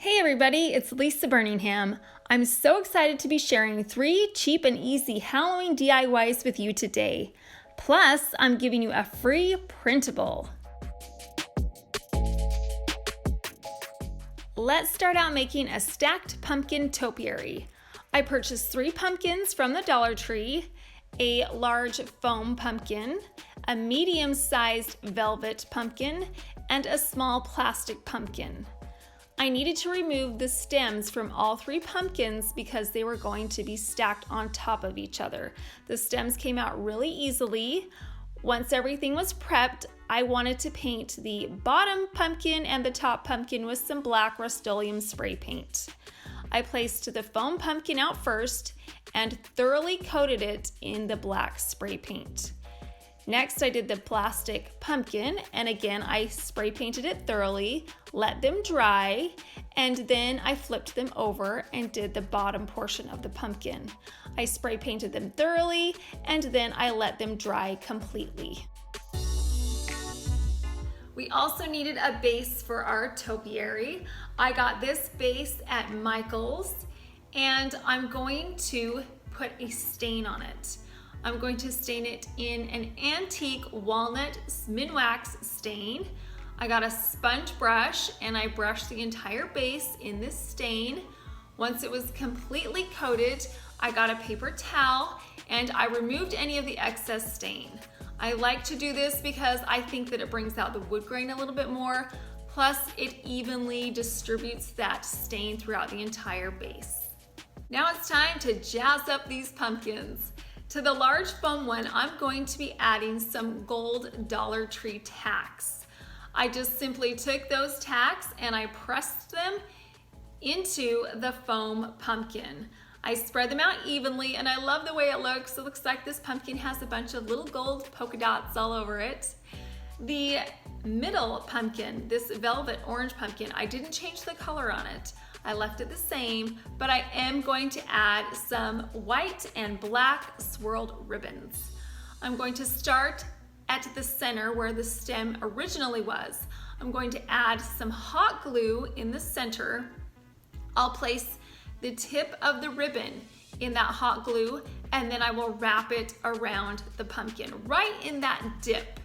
Hey everybody, it's Lisa Burningham. I'm so excited to be sharing 3 cheap and easy Halloween DIYs with you today. Plus, I'm giving you a free printable. Let's start out making a stacked pumpkin topiary. I purchased 3 pumpkins from the Dollar Tree, a large foam pumpkin, a medium-sized velvet pumpkin, and a small plastic pumpkin. I needed to remove the stems from all 3 pumpkins because they were going to be stacked on top of each other. The stems came out really easily. Once everything was prepped, I wanted to paint the bottom pumpkin and the top pumpkin with some black Rust-Oleum spray paint. I placed the foam pumpkin out first and thoroughly coated it in the black spray paint. Next, I did the plastic pumpkin, and again, I spray painted it thoroughly, let them dry, and then I flipped them over and did the bottom portion of the pumpkin. I spray painted them thoroughly, and then I let them dry completely. We also needed a base for our topiary. I got this base at Michael's, and I'm going to put a stain on it. I'm going to stain it in an antique walnut Minwax stain. I got a sponge brush and I brushed the entire base in this stain. Once it was completely coated, I got a paper towel and I removed any of the excess stain. I like to do this because I think that it brings out the wood grain a little bit more, plus it evenly distributes that stain throughout the entire base. Now it's time to jazz up these pumpkins. To the large foam one, I'm going to be adding some gold Dollar Tree tacks. I just simply took those tacks and I pressed them into the foam pumpkin. I spread them out evenly and I love the way it looks. It looks like this pumpkin has a bunch of little gold polka dots all over it. The middle pumpkin, this velvet orange pumpkin, I didn't change the color on it. I left it the same, but I am going to add some white and black swirled ribbons. I'm going to start at the center where the stem originally was. I'm going to add some hot glue in the center. I'll place the tip of the ribbon in that hot glue, and then I will wrap it around the pumpkin, right in that dip.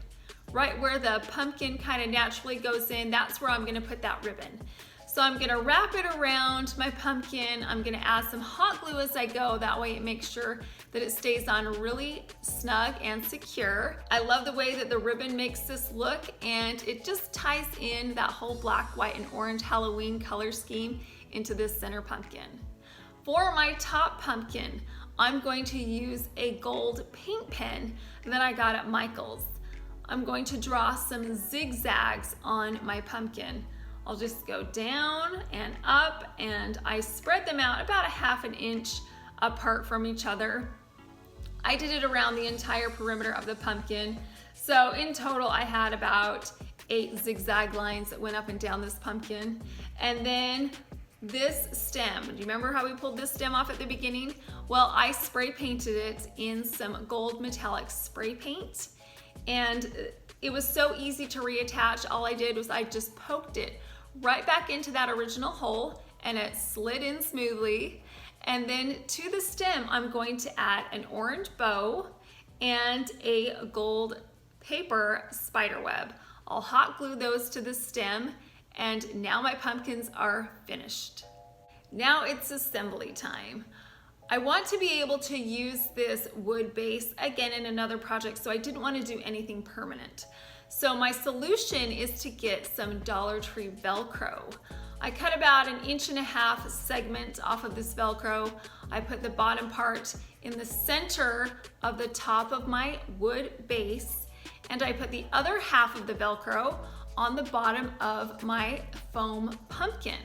Right where the pumpkin kind of naturally goes in, that's where I'm gonna put that ribbon. So I'm gonna wrap it around my pumpkin. I'm gonna add some hot glue as I go. That way it makes sure that it stays on really snug and secure. I love the way that the ribbon makes this look, and it just ties in that whole black, white, and orange Halloween color scheme into this center pumpkin. For my top pumpkin, I'm going to use a gold paint pen that I got at Michael's. I'm going to draw some zigzags on my pumpkin. I'll just go down and up, and I spread them out about 1/2 inch apart from each other. I did it around the entire perimeter of the pumpkin. So in total, I had about 8 zigzag lines that went up and down this pumpkin. And then this stem, do you remember how we pulled this stem off at the beginning? Well, I spray painted it in some gold metallic spray paint. And it was so easy to reattach. All I did was I just poked it right back into that original hole and it slid in smoothly. And then to the stem, I'm going to add an orange bow and a gold paper spider web. I'll hot glue those to the stem, and now my pumpkins are finished. Now it's assembly time. I want to be able to use this wood base again in another project, so I didn't want to do anything permanent. So my solution is to get some Dollar Tree Velcro. I cut about 1.5 inch segment off of this Velcro. I put the bottom part in the center of the top of my wood base, and I put the other half of the Velcro on the bottom of my foam pumpkin.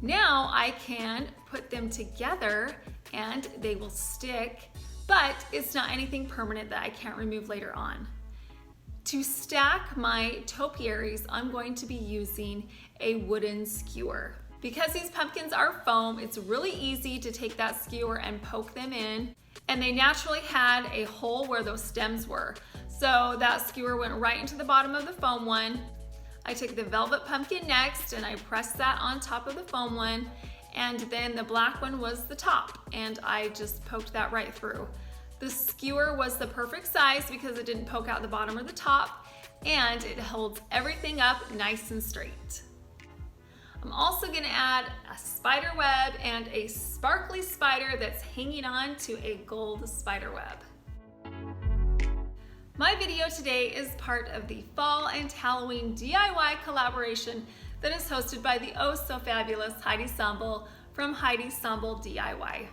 Now I can put them together and they will stick, but it's not anything permanent that I can't remove later on. To stack my topiaries, I'm going to be using a wooden skewer. Because these pumpkins are foam, it's really easy to take that skewer and poke them in, and they naturally had a hole where those stems were. So that skewer went right into the bottom of the foam one. I took the velvet pumpkin next and I pressed that on top of the foam one, and then the black one was the top, and I just poked that right through. The skewer was the perfect size because it didn't poke out the bottom or the top, and it holds everything up nice and straight. I'm also gonna add a spider web and a sparkly spider that's hanging on to a gold spider web. My video today is part of the Fall and Halloween DIY collaboration that is hosted by the oh so fabulous Heidi Sonboul from Heidi Sonboul DIY.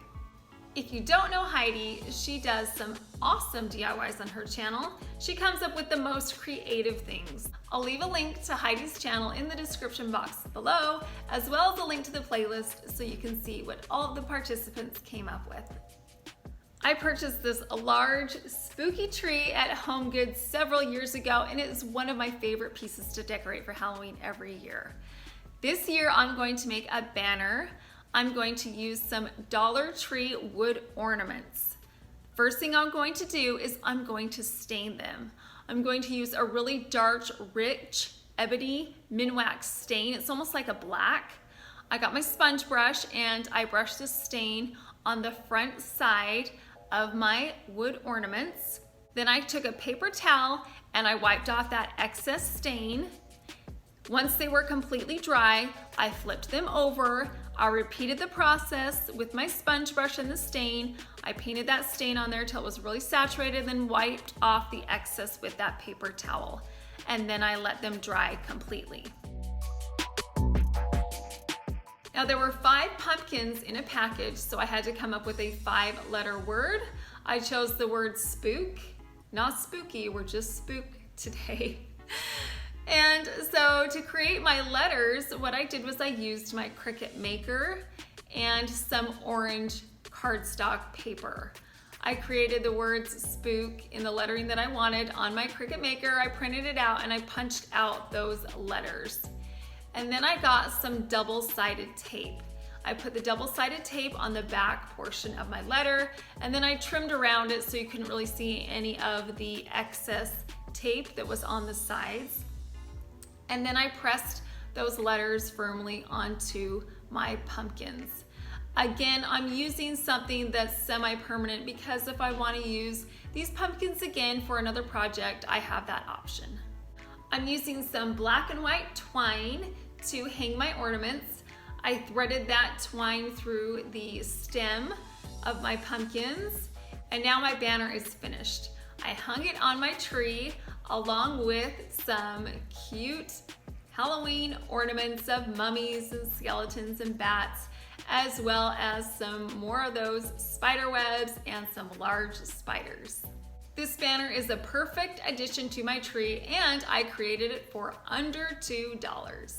If you don't know Heidi, she does some awesome DIYs on her channel. She comes up with the most creative things. I'll leave a link to Heidi's channel in the description box below, as well as a link to the playlist so you can see what all of the participants came up with. I purchased this large spooky tree at HomeGoods several years ago, and it is one of my favorite pieces to decorate for Halloween every year. This year I'm going to make a banner. I'm going to use some Dollar Tree wood ornaments. First thing I'm going to do is I'm going to stain them. I'm going to use a really dark, rich ebony Minwax stain. It's almost like a black. I got my sponge brush and I brushed the stain on the front side of my wood ornaments. Then I took a paper towel and I wiped off that excess stain. Once they were completely dry, I flipped them over. I repeated the process with my sponge brush and the stain. I painted that stain on there till it was really saturated, then wiped off the excess with that paper towel. And then I let them dry completely. Now there were 5 pumpkins in a package, so I had to come up with a 5-letter word. I chose the word spook, not spooky, we're just spook today. And so to create my letters, what I did was I used my Cricut Maker and some orange cardstock paper. I created the words spook in the lettering that I wanted on my Cricut Maker. I printed it out and I punched out those letters. And then I got some double-sided tape. I put the double-sided tape on the back portion of my letter, and then I trimmed around it so you couldn't really see any of the excess tape that was on the sides. And then I pressed those letters firmly onto my pumpkins. Again, I'm using something that's semi-permanent because if I want to use these pumpkins again for another project, I have that option. I'm using some black and white twine to hang my ornaments. I threaded that twine through the stem of my pumpkins, and now my banner is finished. I hung it on my tree along with some cute Halloween ornaments of mummies and skeletons and bats, as well as some more of those spider webs and some large spiders. This banner is a perfect addition to my tree, and I created it for under $2.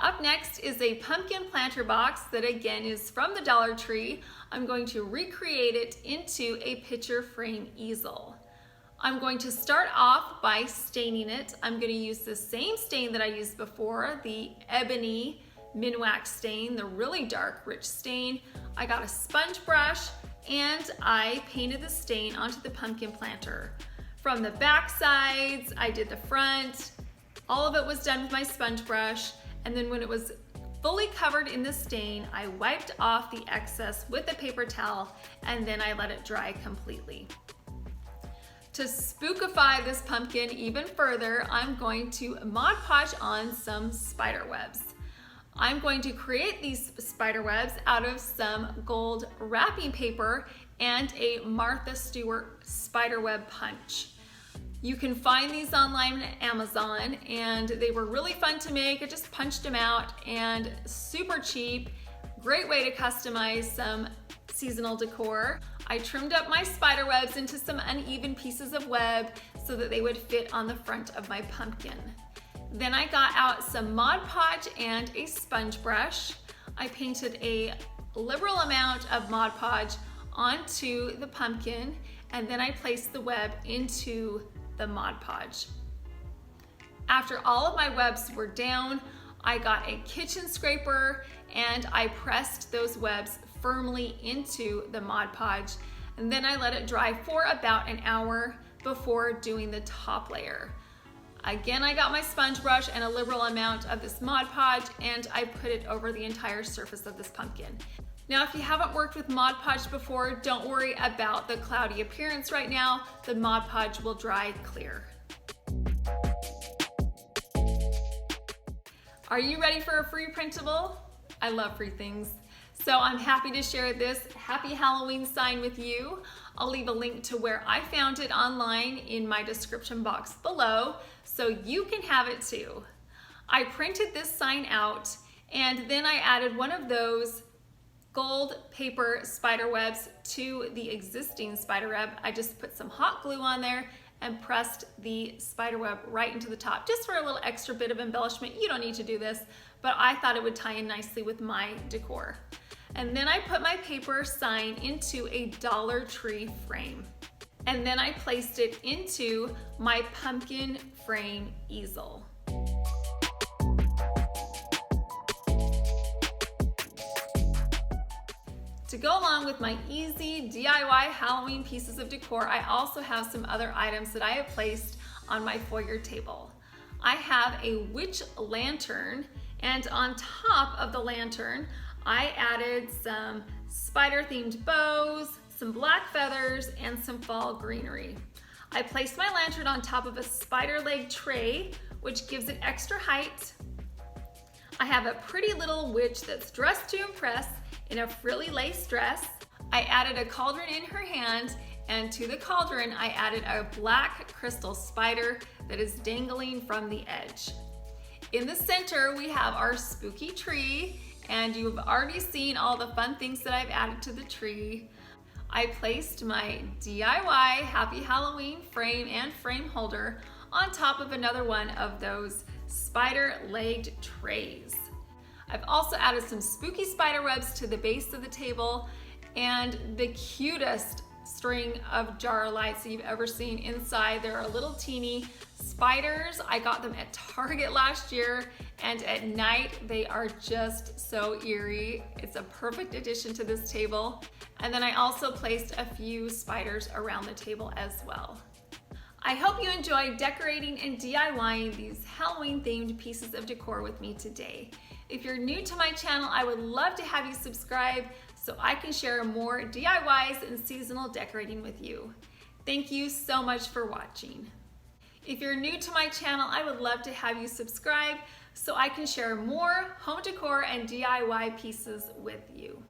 Up next is a pumpkin planter box that again is from the Dollar Tree. I'm going to recreate it into a picture frame easel. I'm going to start off by staining it. I'm going to use the same stain that I used before, the ebony Minwax stain, the really dark, rich stain. I got a sponge brush and I painted the stain onto the pumpkin planter. From the back sides, I did the front. All of it was done with my sponge brush, and then when it was fully covered in the stain, I wiped off the excess with a paper towel, and then I let it dry completely. To spookify this pumpkin even further, I'm going to Mod Podge on some spider webs. I'm going to create these spider webs out of some gold wrapping paper and a Martha Stewart spider web punch. You can find these online on Amazon, and they were really fun to make. I just punched them out and super cheap. Great way to customize some seasonal decor. I trimmed up my spider webs into some uneven pieces of web so that they would fit on the front of my pumpkin. Then I got out some Mod Podge and a sponge brush. I painted a liberal amount of Mod Podge onto the pumpkin, and then I placed the web into the Mod Podge. After all of my webs were down, I got a kitchen scraper and I pressed those webs firmly into the Mod Podge, and then I let it dry for about an hour before doing the top layer. Again, I got my sponge brush and a liberal amount of this Mod Podge, and I put it over the entire surface of this pumpkin. Now, if you haven't worked with Mod Podge before, don't worry about the cloudy appearance right now. The Mod Podge will dry clear. Are you ready for a free printable? I love free things. So I'm happy to share this Happy Halloween sign with you. I'll leave a link to where I found it online in my description box below, so you can have it too. I printed this sign out, and then I added one of those gold paper spider webs to the existing spider web. I just put some hot glue on there and pressed the spider web right into the top, just for a little extra bit of embellishment. You don't need to do this, but I thought it would tie in nicely with my decor. And then I put my paper sign into a Dollar Tree frame. And then I placed it into my pumpkin frame easel. To go along with my easy DIY Halloween pieces of decor, I also have some other items that I have placed on my foyer table. I have a witch lantern, and on top of the lantern, I added some spider themed bows, some black feathers, and some fall greenery. I placed my lantern on top of a spider leg tray, which gives it extra height. I have a pretty little witch that's dressed to impress in a frilly lace dress. I added a cauldron in her hand, and to the cauldron I added a black crystal spider that is dangling from the edge. In the center we have our spooky tree, and you've already seen all the fun things that I've added to the tree. I placed my DIY Happy Halloween frame and frame holder on top of another one of those spider-legged trays. I've also added some spooky spider webs to the base of the table and the cutest string of jar lights that you've ever seen. Inside there are little teeny spiders. I got them at Target last year, and at night they are just so eerie. It's a perfect addition to this table. And then I also placed a few spiders around the table as well. I hope you enjoyed decorating and DIYing these Halloween themed pieces of decor with me today. If you're new to my channel, I would love to have you subscribe so I can share more DIYs and seasonal decorating with you. Thank you so much for watching. If you're new to my channel, I would love to have you subscribe so I can share more home decor and DIY pieces with you.